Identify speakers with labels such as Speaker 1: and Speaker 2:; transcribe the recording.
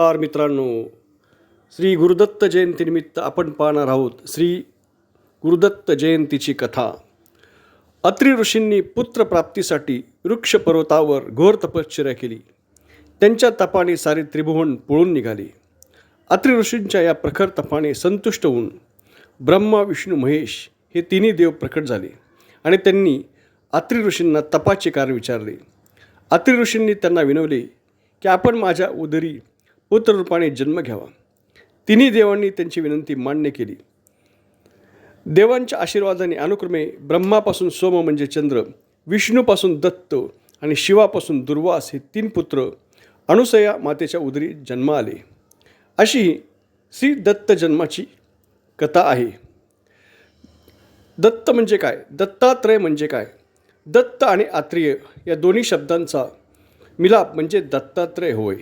Speaker 1: मित्रांनो, श्री गुरुदत्त जयंतीनिमित्त आपण पाहणार आहोत श्री गुरुदत्त जयंतीची कथा. अत्रि ऋषींनी पुत्रप्राप्तीसाठी वृक्ष पर्वतावर घोर तपश्चर्या केली. त्यांच्या तपाने सारे त्रिभुवन पळून निघाले. अत्रि ऋषींच्या या प्रखर तपाने संतुष्ट होऊन ब्रह्मा, विष्णू, महेश हे तिन्ही देव प्रकट झाले आणि त्यांनी अत्रि ऋषींना तपाचे कारण विचारले. अत्रि ऋषींनी त्यांना विनवले की आपण माझ्या उदरी पुत्ररूपाने जन्म घ्यावा. तिन्ही देवांनी त्यांची विनंती मान्य केली. देवांच्या आशीर्वादाने अनुक्रमे ब्रह्मापासून सोम म्हणजे चंद्र, विष्णूपासून दत्त आणि शिवापासून दुर्वास हे 3 पुत्र अनुसया मातेच्या उदरी जन्म आले. अशी ही श्री दत्त जन्माची कथा आहे. दत्त म्हणजे काय? दत्तात्रय म्हणजे काय? दत्त आणि आत्रेय या दोन्ही शब्दांचा मिलाप म्हणजे दत्तात्रय होय.